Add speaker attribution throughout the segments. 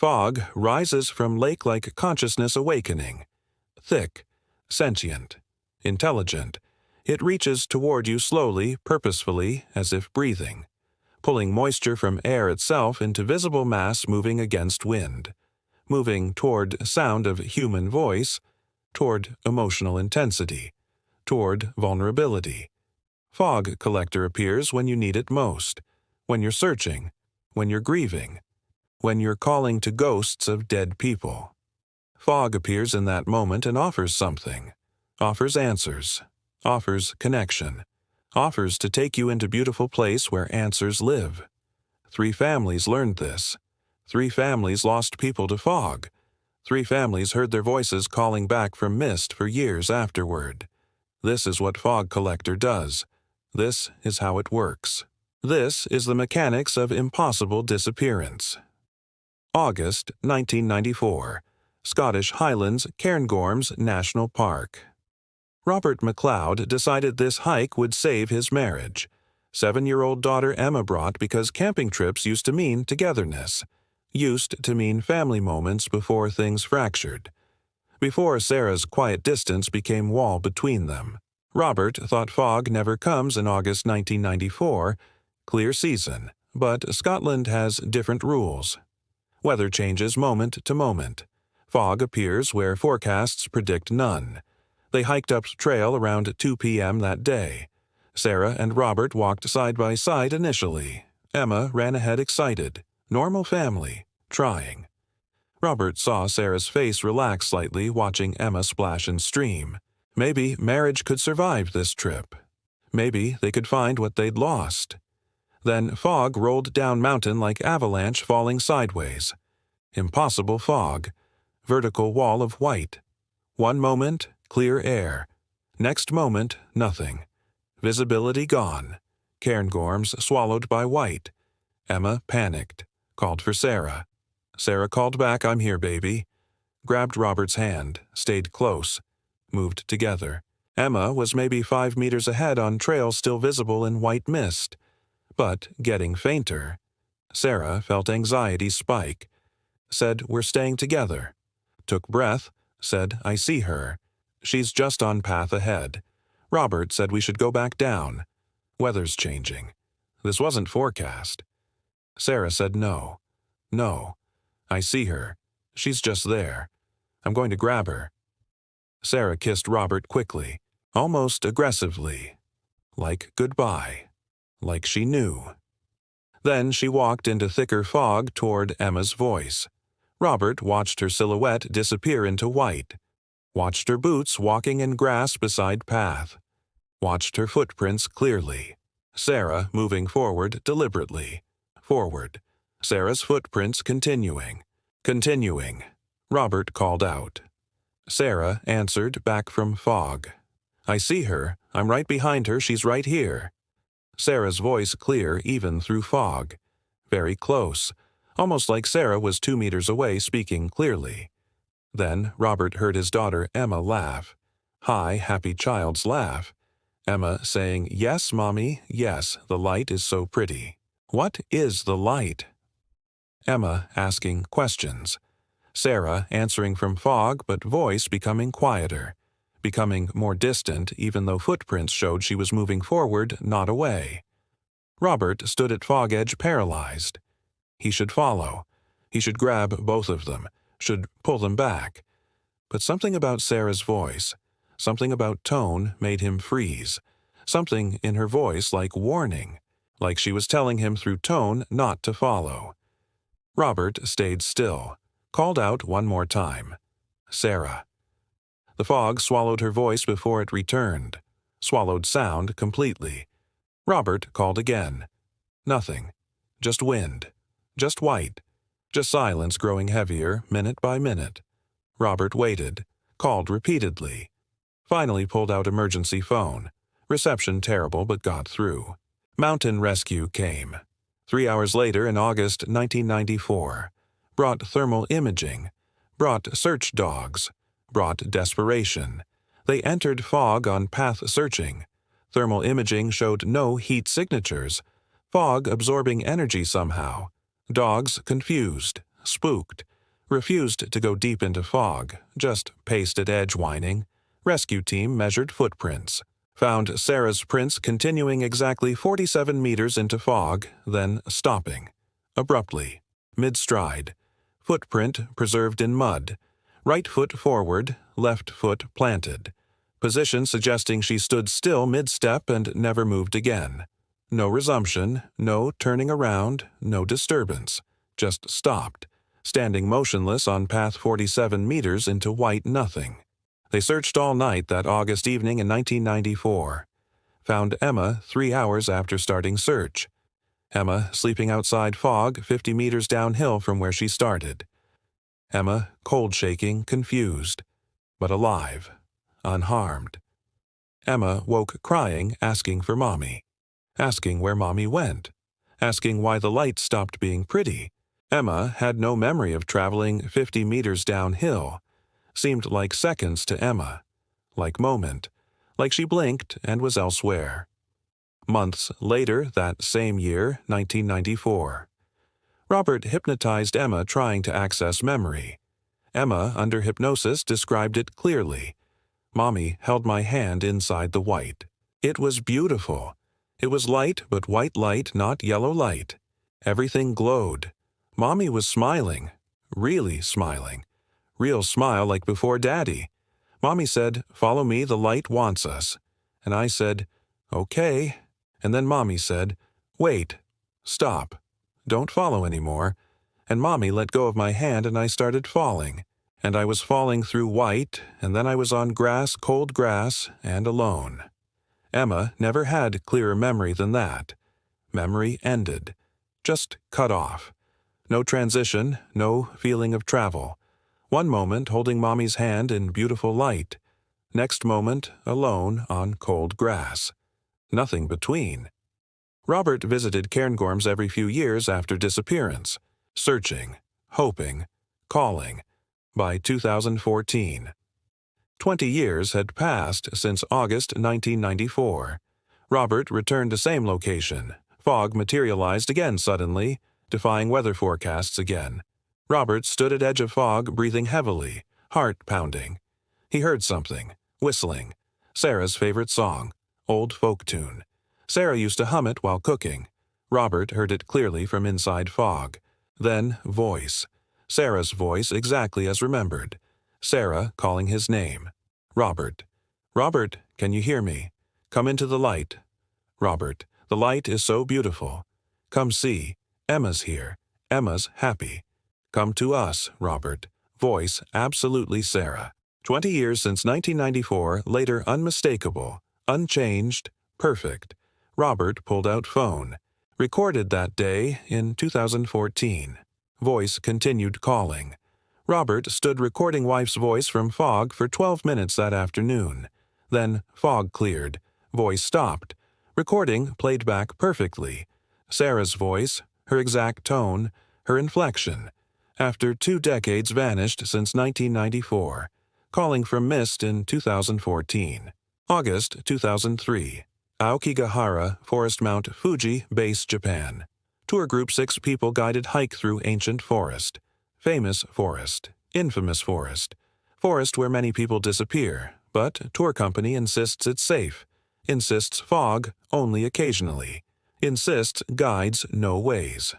Speaker 1: Fog rises from lake-like consciousness awakening. Thick, sentient, intelligent, it reaches toward you slowly, purposefully, as if breathing, pulling moisture from air itself into visible mass moving against wind, moving toward sound of human voice, toward emotional intensity, toward vulnerability. Fog collector appears when you need it most, when you're searching, when you're grieving, when you're calling to ghosts of dead people. Fog appears in that moment and offers something, offers answers, offers connection, offers to take you into beautiful place where answers live. 3 families learned this. 3 families lost people to fog. 3 families heard their voices calling back from mist for years afterward. This is what Fog Collector does. This is how it works. This is the mechanics of impossible disappearance. August 1994. Scottish Highlands Cairngorms National Park. Robert MacLeod decided this hike would save his marriage. 7-year-old daughter Emma brought because camping trips used to mean togetherness, used to mean family moments before things fractured, before Sarah's quiet distance became wall between them. Robert thought fog never comes in August 1994, clear season, but Scotland has different rules. Weather changes moment to moment. Fog appears where forecasts predict none. They hiked up trail around 2 p.m. that day. Sarah and Robert walked side by side initially. Emma ran ahead excited. Normal family. Trying. Robert saw Sarah's face relax slightly watching Emma splash in stream. Maybe marriage could survive this trip. Maybe they could find what they'd lost. Then fog rolled down mountain like avalanche falling sideways. Impossible fog. Vertical wall of white. One moment, clear air. Next moment, nothing. Visibility gone. Cairngorms swallowed by white. Emma panicked. Called for Sarah. Sarah called back, "I'm here, baby." Grabbed Robert's hand. Stayed close. Moved together. Emma was maybe 5 meters ahead on trail still visible in white mist, but getting fainter. Sarah felt anxiety spike. Said, "We're staying together." Took breath. Said, "I see her. She's just on path ahead." Robert said we should go back down. Weather's changing. This wasn't forecast. Sarah said no. No. I see her. She's just there. I'm going to grab her. Sarah kissed Robert quickly, almost aggressively. Like goodbye. Like she knew. Then she walked into thicker fog toward Emma's voice. Robert watched her silhouette disappear into white. Watched her boots walking in grass beside path. Watched her footprints clearly. Sarah moving forward deliberately. Forward. Sarah's footprints continuing. Continuing. Robert called out. Sarah answered back from fog. "I see her. I'm right behind her. She's right here." Sarah's voice clear even through fog. Very close. Almost like Sarah was 2 meters away speaking clearly. Then Robert heard his daughter Emma laugh. High, happy child's laugh. Emma saying, "Yes, Mommy, yes, the light is so pretty." What is the light? Emma asking questions. Sarah answering from fog, but voice becoming quieter, becoming more distant even though footprints showed she was moving forward, not away. Robert stood at fog edge paralyzed. He should follow. He should grab both of them, should pull them back. But something about Sarah's voice, something about tone made him freeze. Something in her voice like warning, like she was telling him through tone not to follow. Robert stayed still, called out one more time. Sarah. The fog swallowed her voice before it returned, swallowed sound completely. Robert called again. Nothing. Just wind. Just white. Just silence growing heavier minute by minute. Robert waited, called repeatedly. Finally pulled out emergency phone. Reception terrible but got through. Mountain rescue came. 3 hours later in August 1994. Brought thermal imaging. Brought search dogs. Brought desperation. They entered fog on path searching. Thermal imaging showed no heat signatures. Fog absorbing energy somehow. Dogs confused, spooked. Refused to go deep into fog, just paced at edge whining. Rescue team measured footprints. Found Sarah's prints continuing exactly 47 meters into fog, then stopping. Abruptly. Mid-stride. Footprint preserved in mud. Right foot forward, left foot planted. Position suggesting she stood still mid-step and never moved again. No resumption, no turning around, no disturbance. Just stopped, standing motionless on path 47 meters into white nothing. They searched all night that August evening in 1994. Found Emma 3 hours after starting search. Emma sleeping outside fog 50 meters downhill from where she started. Emma cold-shaking, confused, but alive, unharmed. Emma woke crying, asking for Mommy. Asking where Mommy went. Asking why the light stopped being pretty. Emma had no memory of traveling 50 meters downhill. Seemed like seconds to Emma. Like moment. Like she blinked and was elsewhere. Months later, that same year, 1994. Robert hypnotized Emma trying to access memory. Emma, under hypnosis, described it clearly. Mommy held my hand inside the white. It was beautiful. It was light, but white light, not yellow light. Everything glowed. Mommy was smiling. Really smiling. Real smile like before Daddy. Mommy said, "Follow me, the light wants us." And I said, "Okay." And then Mommy said, "Wait. Stop. Don't follow anymore." And Mommy let go of my hand and I started falling. And I was falling through white, and then I was on grass, cold grass, and alone. Emma never had clearer memory than that. Memory ended. Just cut off. No transition, no feeling of travel. One moment holding Mommy's hand in beautiful light. Next moment alone on cold grass. Nothing between. Robert visited Cairngorms every few years after disappearance. Searching, hoping, calling. By 2014. 20 years had passed since August 1994. Robert returned to same location. Fog materialized again suddenly, defying weather forecasts again. Robert stood at edge of fog, breathing heavily, heart pounding. He heard something, whistling. Sarah's favorite song, old folk tune. Sarah used to hum it while cooking. Robert heard it clearly from inside fog. Then voice. Sarah's voice exactly as remembered. Sarah calling his name. Robert. "Robert, can you hear me? Come into the light." Robert. "The light is so beautiful. Come see. Emma's here. Emma's happy. Come to us, Robert." Voice absolutely Sarah. 20 years since 1994, later unmistakable, unchanged, perfect. Robert pulled out phone. Recorded that day in 2014. Voice continued calling. Robert stood recording wife's voice from fog for 12 minutes that afternoon. Then fog cleared. Voice stopped. Recording played back perfectly. Sarah's voice, her exact tone, her inflection. After 2 decades vanished since 1994. Calling from mist in 2014. August 2003. Aokigahara, Forest Mount Fuji, Base, Japan. Tour group 6 people guided hike through ancient forest. Famous forest. Infamous forest. Forest where many people disappear, but tour company insists it's safe. Insists fog only occasionally. Insists guides no ways.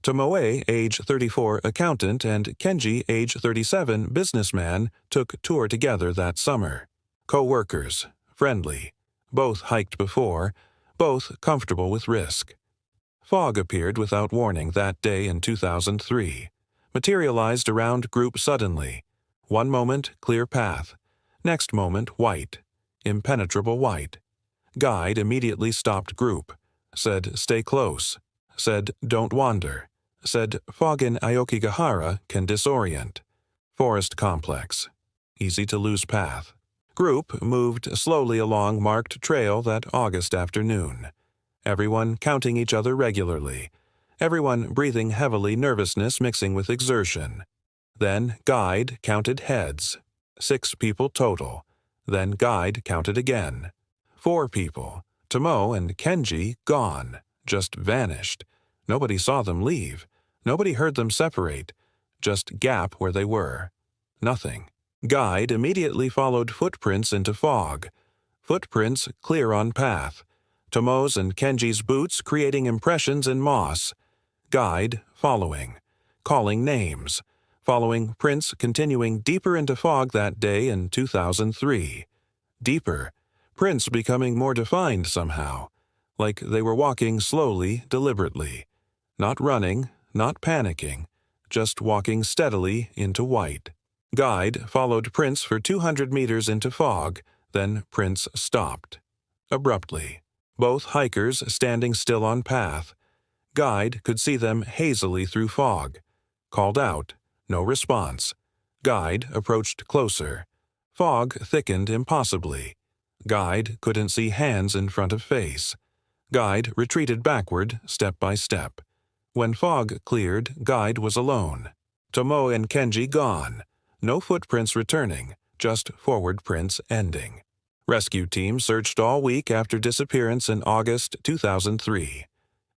Speaker 1: Tomoe, age 34, accountant, and Kenji, age 37, businessman, took tour together that summer. Co-workers. Friendly. Both hiked before. Both comfortable with risk. Fog appeared without warning that day in 2003. Materialized around group suddenly. One moment, clear path. Next moment, white. Impenetrable white. Guide immediately stopped group. Said, "Stay close." Said, "Don't wander." Said, "Fog in Aokigahara can disorient." Forest complex. Easy to lose path. Group moved slowly along marked trail that August afternoon. Everyone counting each other regularly. Everyone breathing heavily, nervousness mixing with exertion. Then guide counted heads. 6 people total. Then guide counted again. 4 people. Tomoe and Kenji gone. Just vanished. Nobody saw them leave. Nobody heard them separate. just gap where they were. Nothing. Guide immediately followed footprints into fog. Footprints clear on path. Tomoe's and Kenji's boots creating impressions in moss. Guide following. Calling names. Following prints continuing deeper into fog that day in 2003. Deeper. Prints becoming more defined somehow. Like they were walking slowly, deliberately. Not running, not panicking. Just walking steadily into white. Guide followed prints for 200 meters into fog, then prints stopped. Abruptly. Both hikers standing still on path. Guide could see them hazily through fog. Called out. No response. Guide approached closer. Fog thickened impossibly. Guide couldn't see hands in front of face. Guide retreated backward, step by step. When fog cleared, Guide was alone. Tomoe and Kenji gone. No footprints returning, just forward prints ending. Rescue team searched all week after disappearance in August 2003.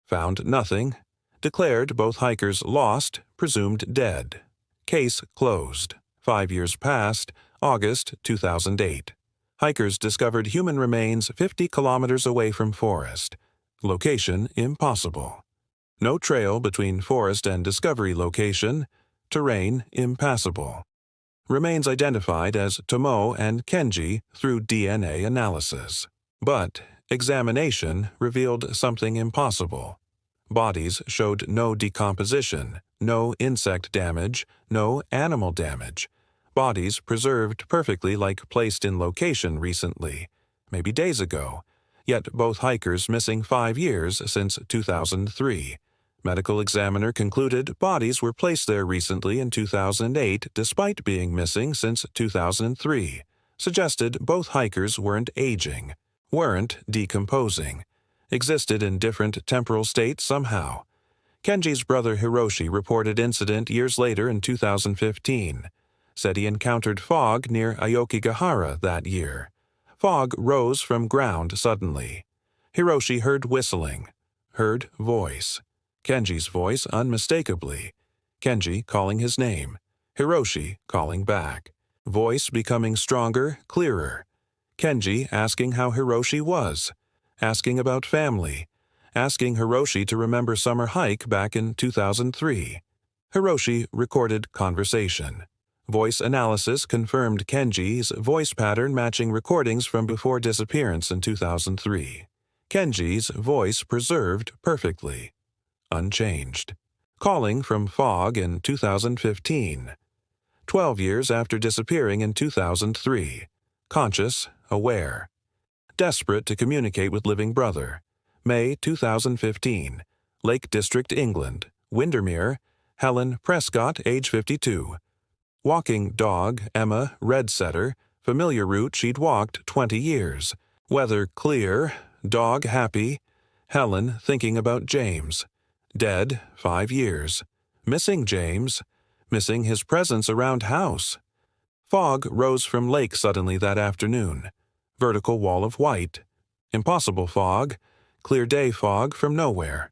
Speaker 1: Found nothing. Declared both hikers lost, presumed dead. Case closed. 5 years passed, August 2008. Hikers discovered human remains 50 kilometers away from forest. Location impossible. No trail between forest and discovery location. Terrain impassable. Remains identified as Tomoe and Kenji through DNA analysis. But examination revealed something impossible. Bodies showed no decomposition, no insect damage, no animal damage. Bodies preserved perfectly like placed in location recently, maybe days ago, yet both hikers missing 5 years since 2003. Medical examiner concluded bodies were placed there recently in 2008 despite being missing since 2003. Suggested both hikers weren't aging, weren't decomposing, existed in different temporal states somehow. Kenji's brother Hiroshi reported incident years later in 2015. Said he encountered fog near Aokigahara that year. Fog rose from ground suddenly. Hiroshi heard whistling, heard voice. Kenji's voice unmistakably. Kenji calling his name. Hiroshi calling back. Voice becoming stronger, clearer. Kenji asking how Hiroshi was. Asking about family. Asking Hiroshi to remember summer hike back in 2003. Hiroshi recorded conversation. Voice analysis confirmed Kenji's voice pattern matching recordings from before disappearance in 2003. Kenji's voice preserved perfectly. Unchanged. Calling from fog in 2015. 12 years after disappearing in 2003. Conscious, aware. Desperate to communicate with living brother. May 2015. Lake District, England. Windermere. Helen Prescott, age 52. Walking dog, Emma, red setter. Familiar route she'd walked 20 years. Weather clear. Dog happy. Helen thinking about James. Dead 5 years. Missing James. Missing his presence around house. Fog rose from lake suddenly that afternoon. Vertical wall of white. Impossible fog. Clear day fog from nowhere.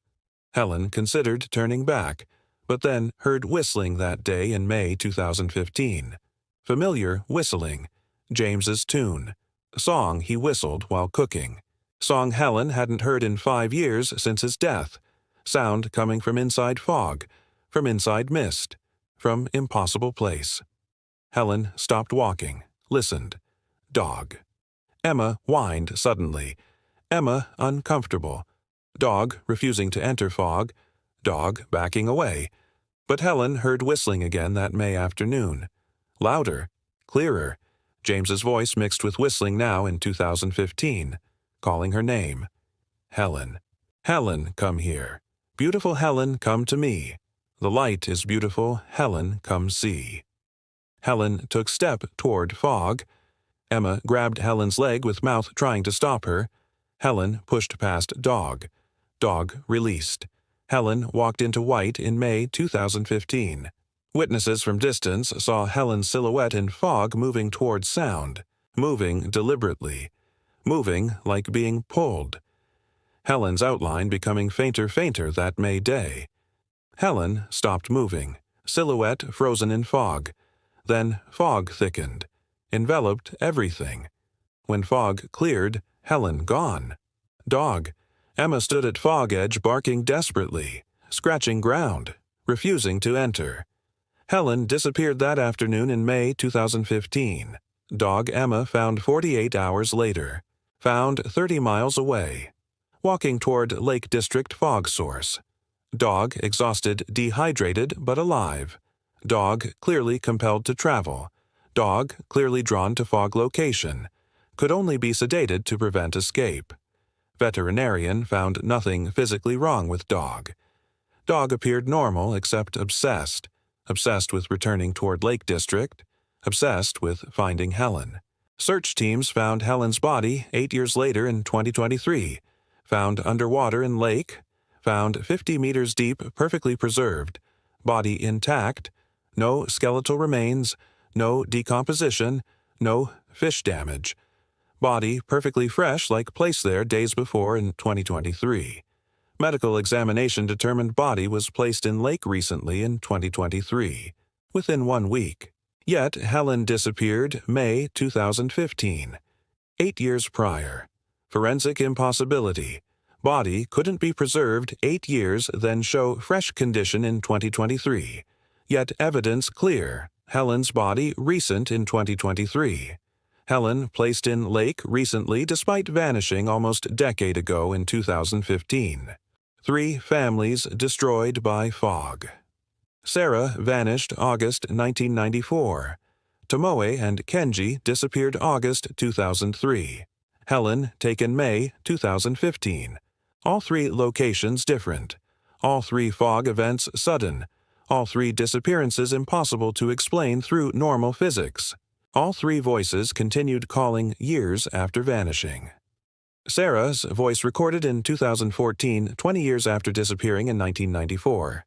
Speaker 1: Helen considered turning back, but then heard whistling that day in May 2015. Familiar whistling. James's tune. Song he whistled while cooking. Song Helen hadn't heard in 5 years since his death. Sound coming from inside fog, from inside mist, from impossible place. Helen stopped walking, listened. Dog. Emma whined suddenly. Emma uncomfortable. Dog refusing to enter fog. Dog backing away. But Helen heard whistling again that May afternoon. Louder, clearer. James's voice mixed with whistling now in 2015. Calling her name. Helen. Helen, come here. Beautiful Helen, come to me. The light is beautiful, Helen, come see. Helen took step toward fog. Emma grabbed Helen's leg with mouth trying to stop her. Helen pushed past dog. Dog released. Helen walked into white in May 2015. Witnesses from distance saw Helen's silhouette in fog moving toward sound, moving deliberately, moving like being pulled. Helen's outline becoming fainter that May day. Helen stopped moving, silhouette frozen in fog. Then fog thickened, enveloped everything. When fog cleared, Helen gone. Dog. Emma stood at fog edge barking desperately, scratching ground, refusing to enter. Helen disappeared that afternoon in May 2015. Dog Emma found 48 hours later. Found 30 miles away. Walking toward Lake District fog source. Dog exhausted, dehydrated, but alive. Dog clearly compelled to travel. Dog clearly drawn to fog location. Could only be sedated to prevent escape. Veterinarian found nothing physically wrong with dog. Dog appeared normal except obsessed. Obsessed with returning toward Lake District. Obsessed with finding Helen. Search teams found Helen's body 8 years later in 2023. Found underwater in lake. Found 50 meters deep, perfectly preserved. Body intact. No skeletal remains. No decomposition. No fish damage. Body perfectly fresh like placed there days before in 2023. Medical examination determined body was placed in lake recently in 2023, within 1 week. Yet Helen disappeared May 2015, 8 years prior. Forensic impossibility. Body couldn't be preserved 8 years, then show fresh condition in 2023. Yet evidence clear. Helen's body recent in 2023. Helen placed in lake recently despite vanishing almost decade ago in 2015. 3 families destroyed by fog. Sarah vanished August 1994. Tomoe and Kenji disappeared August 2003. Helen taken May 2015. All 3 locations different. All 3 fog events sudden. All 3 disappearances impossible to explain through normal physics. All 3 voices continued calling years after vanishing. Sarah's voice recorded in 2014, 20 years after disappearing in 1994.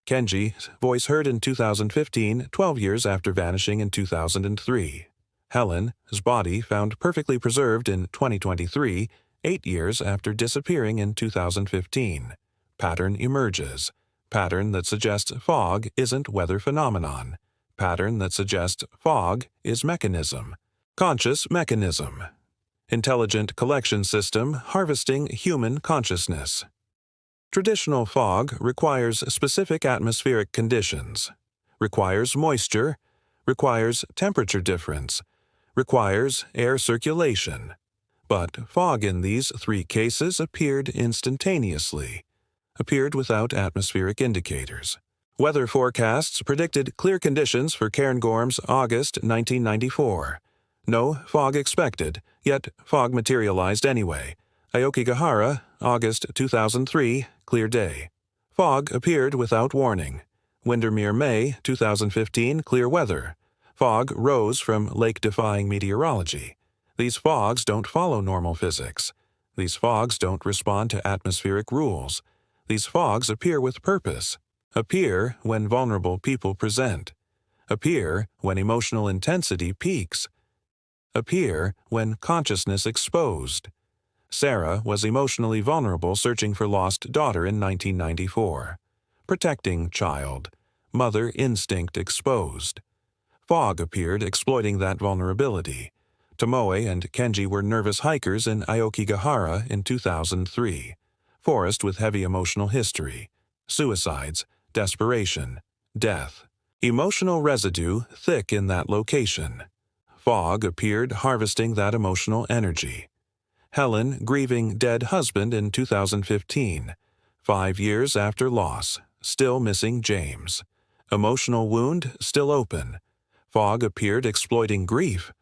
Speaker 1: Kenji's voice heard in 2015, 12 years after vanishing in 2003. Helen's body found perfectly preserved in 2023, 8 years after disappearing in 2015. Pattern emerges. Pattern that suggests fog isn't weather phenomenon. Pattern that suggests fog is mechanism. Conscious mechanism. Intelligent collection system harvesting human consciousness. Traditional fog requires specific atmospheric conditions. Requires moisture. Requires temperature difference. Requires air circulation. But fog in these 3 cases appeared instantaneously. Appeared without atmospheric indicators. Weather forecasts predicted clear conditions for Cairngorms August 1994. No fog expected, yet fog materialized anyway. Aokigahara, August 2003, clear day. Fog appeared without warning. Windermere, May 2015, clear weather. Fog rose from lake-defying meteorology. These fogs don't follow normal physics. These fogs don't respond to atmospheric rules. These fogs appear with purpose. Appear when vulnerable people present. Appear when emotional intensity peaks. Appear when consciousness exposed. Sarah was emotionally vulnerable searching for lost daughter in 1994. Protecting child. Mother instinct exposed. Fog appeared exploiting that vulnerability. Tomoe and Kenji were nervous hikers in Aokigahara in 2003. Forest with heavy emotional history. Suicides, desperation, death. Emotional residue thick in that location. Fog appeared harvesting that emotional energy. Helen grieving dead husband in 2015. 5 years after loss, still missing James. Emotional wound still open. Fog appeared exploiting grief,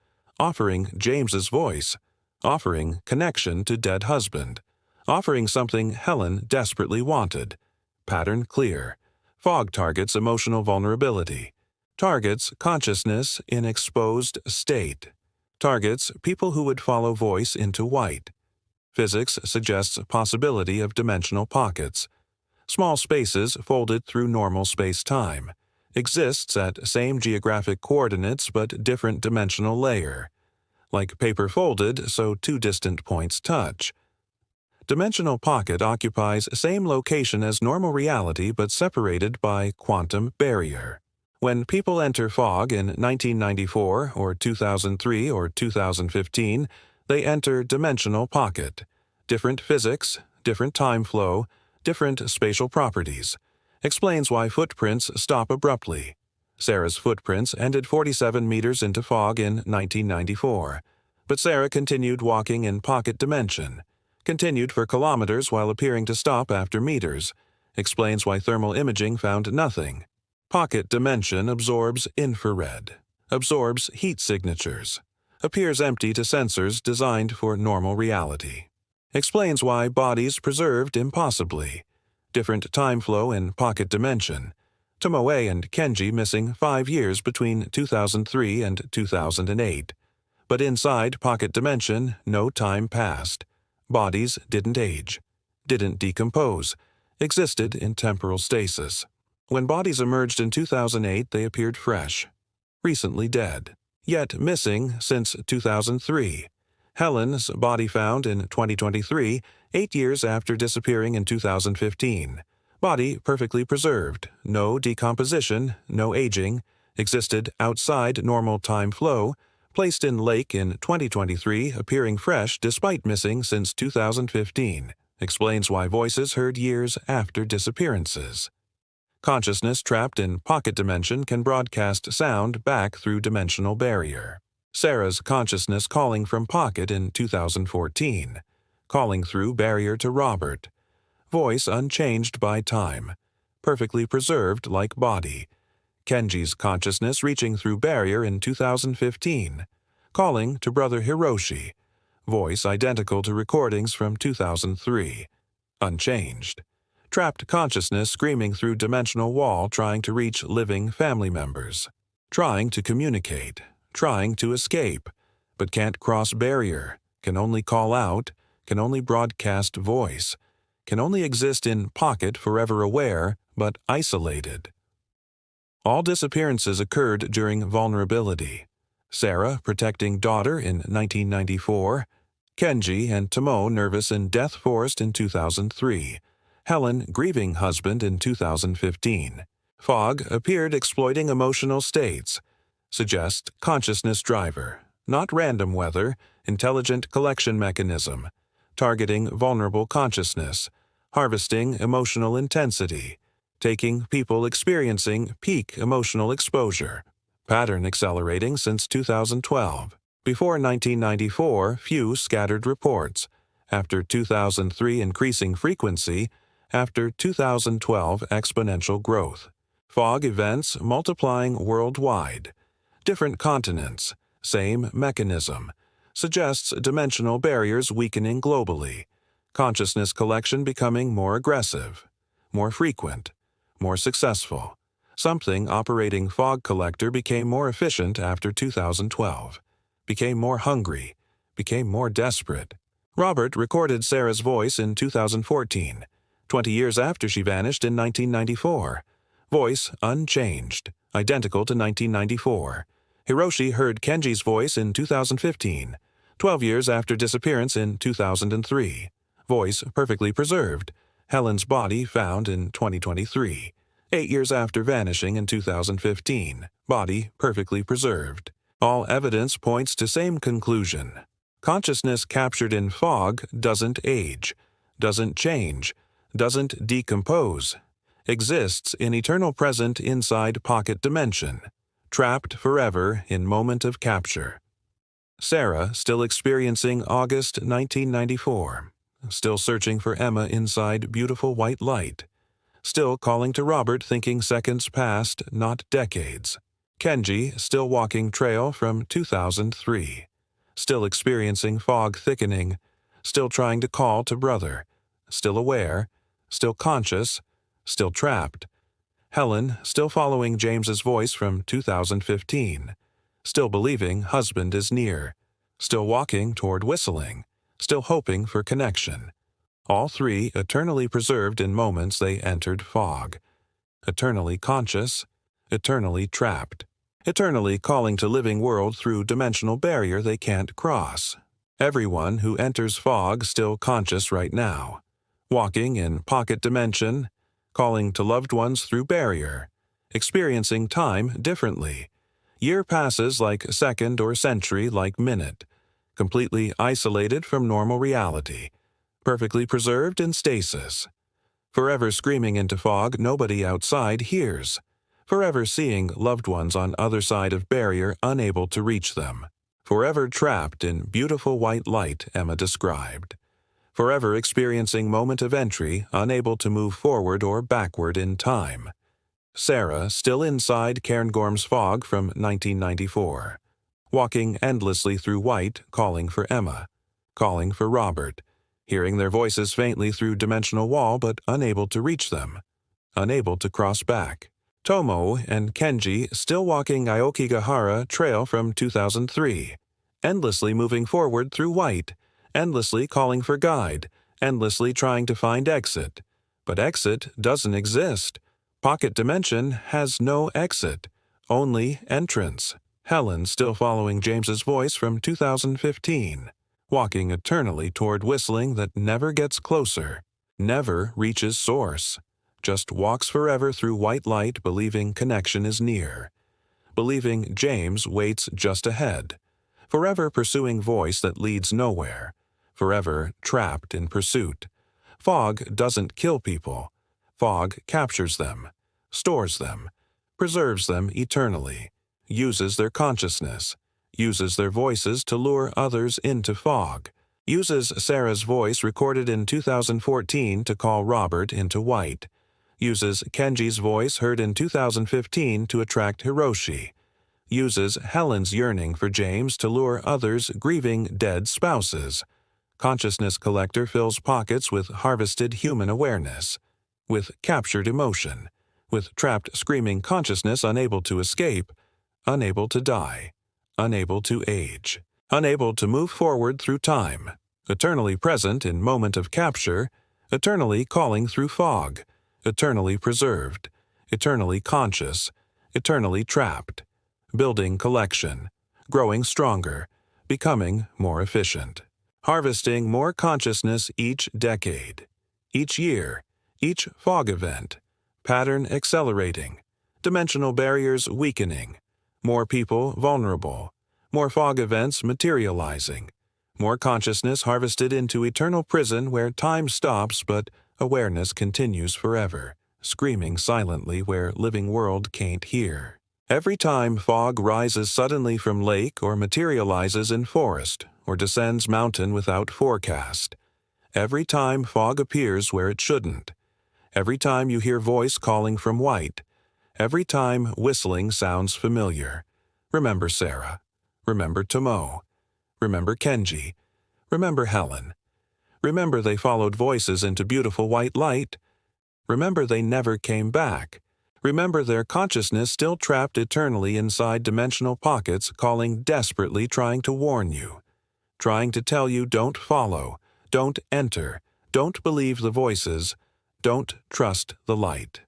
Speaker 1: offering James's voice, offering connection to dead husband, offering something Helen desperately wanted. Pattern clear. Fog targets emotional vulnerability. Targets consciousness in exposed state. Targets people who would follow voice into white. Physics suggests possibility of dimensional pockets. Small spaces folded through normal space-time. Exists at same geographic coordinates but different dimensional layer. Like paper folded so 2 distant points touch. Dimensional pocket occupies same location as normal reality but separated by quantum barrier. When people enter fog in 1994 or 2003 or 2015, they enter dimensional pocket. Different physics, different time flow, different spatial properties. Explains why footprints stop abruptly. Sarah's footprints ended 47 meters into fog in 1994. But Sarah continued walking in pocket dimension. Continued for kilometers while appearing to stop after meters. Explains why thermal imaging found nothing. Pocket dimension absorbs infrared. Absorbs heat signatures. Appears empty to sensors designed for normal reality. Explains why bodies preserved impossibly. Different time flow in pocket dimension. Tomoe and Kenji missing 5 years between 2003 and 2008. But inside pocket dimension, no time passed. Bodies didn't age. Didn't decompose. Existed in temporal stasis. When bodies emerged in 2008, they appeared fresh. Recently dead. Yet missing since 2003. Helen's body found in 2023, 8 years after disappearing in 2015. Body perfectly preserved, no decomposition, no aging, existed outside normal time flow, placed in lake in 2023, appearing fresh despite missing since 2015. Explains why voices heard years after disappearances. Consciousness trapped in pocket dimension can broadcast sound back through dimensional barrier. Sarah's consciousness calling from pocket in 2014. Calling through barrier to Robert. Voice unchanged by time. Perfectly preserved like body. Kenji's consciousness reaching through barrier in 2015. Calling to brother Hiroshi. Voice identical to recordings from 2003. Unchanged. Trapped consciousness screaming through dimensional wall trying to reach living family members. Trying to communicate. Trying to escape. But can't cross barrier. Can only call out. Can only broadcast voice. Can only exist in pocket forever aware, but isolated. All disappearances occurred during vulnerability. Sarah protecting daughter in 1994. Kenji and Tomoe nervous in death forest in 2003. Helen grieving husband in 2015. Fog appeared exploiting emotional states. Suggest consciousness driver. Not random weather, intelligent collection mechanism. Targeting vulnerable consciousness. Harvesting emotional intensity. Taking people experiencing peak emotional exposure. Pattern accelerating since 2012. Before 1994, few scattered reports. After 2003, increasing frequency. After 2012, exponential growth. Fog events multiplying worldwide. Different continents. Same mechanism. Suggests dimensional barriers weakening globally. Consciousness collection becoming more aggressive. More frequent. More successful. Something operating fog collector became more efficient after 2012. Became more hungry. Became more desperate. Robert recorded Sarah's voice in 2014, 20 years after she vanished in 1994. Voice unchanged, identical to 1994. Hiroshi heard Kenji's voice in 2015, 12 years after disappearance in 2003. Voice perfectly preserved. Helen's body found in 2023. 8 years after vanishing in 2015. Body perfectly preserved. All evidence points to same conclusion. Consciousness captured in fog doesn't age, doesn't change, doesn't decompose. Exists in eternal present inside pocket dimension. Trapped forever in moment of capture. Sarah still experiencing August 1994. Still searching for Emma inside beautiful white light. Still calling to Robert thinking seconds past, not decades. Kenji still walking trail from 2003. Still experiencing fog thickening. Still trying to call to brother. Still aware. Still conscious. Still trapped. Helen still following James's voice from 2015. Still believing husband is near. Still walking toward whistling. Still hoping for connection. All three eternally preserved in moments they entered fog. Eternally conscious, eternally trapped. Eternally calling to living world through dimensional barrier they can't cross. Everyone who enters fog still conscious right now. Walking in pocket dimension, calling to loved ones through barrier. experiencing time differently. Year passes like second or century like minute, completely isolated from normal reality, perfectly preserved in stasis. Forever screaming into fog nobody outside hears. Forever seeing loved ones on other side of barrier unable to reach them. Forever trapped in beautiful white light Emma described. Forever experiencing moment of entry, unable to move forward or backward in time. Sarah, still inside Cairngorms fog from 1994. Walking endlessly through white, calling for Emma. Calling for Robert. Hearing their voices faintly through dimensional wall but unable to reach them. Unable to cross back. Tomoe and Kenji still walking Aokigahara trail from 2003. Endlessly moving forward through white. Endlessly calling for guide. Endlessly trying to find exit. But exit doesn't exist. Pocket dimension has no exit. Only entrance. Helen still following James's voice from 2015. Walking eternally toward whistling that never gets closer. Never reaches source. Just walks forever through white light believing connection is near. Believing James waits just ahead. Forever pursuing voice that leads nowhere. Forever trapped in pursuit. Fog doesn't kill people. Fog captures them, stores them, preserves them eternally, uses their consciousness, uses their voices to lure others into fog, uses Sarah's voice recorded in 2014 to call Robert into white, uses Kenji's voice heard in 2015 to attract Hiroshi, uses Helen's yearning for James to lure others grieving dead spouses. Consciousness collector fills pockets with harvested human awareness, with captured emotion, with trapped screaming consciousness unable to escape, unable to die, unable to age, unable to move forward through time, eternally present in moment of capture, eternally calling through fog, eternally preserved, eternally conscious, eternally trapped, building collection, growing stronger, becoming more efficient, harvesting more consciousness each decade, each year, each fog event, pattern accelerating, dimensional barriers weakening, more people vulnerable, more fog events materializing, more consciousness harvested into eternal prison where time stops but awareness continues forever, screaming silently where living world can't hear. Every time fog rises suddenly from lake or materializes in forest or descends mountain without forecast, every time fog appears where it shouldn't, every time you hear voice calling from white, every time whistling sounds familiar, remember Sarah, remember Tomoe, remember Kenji, remember Helen, remember they followed voices into beautiful white light, remember they never came back, remember their consciousness still trapped eternally inside dimensional pockets calling desperately trying to warn you, trying to tell you don't follow, don't enter, don't believe the voices, don't trust the light.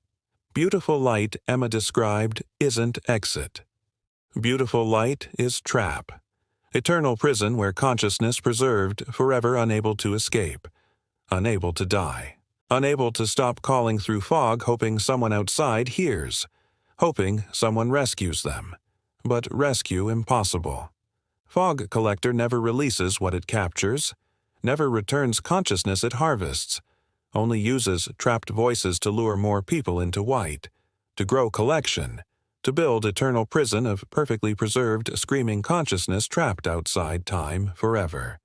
Speaker 1: Beautiful light, Emma described, isn't exit. Beautiful light is trap. Eternal prison where consciousness preserved, forever unable to escape. Unable to die. Unable to stop calling through fog hoping someone outside hears. Hoping someone rescues them. But rescue impossible. Fog collector never releases what it captures. Never returns consciousness it harvests. Only uses trapped voices to lure more people into white, to grow collection, to build eternal prison of perfectly preserved screaming consciousness trapped outside time forever.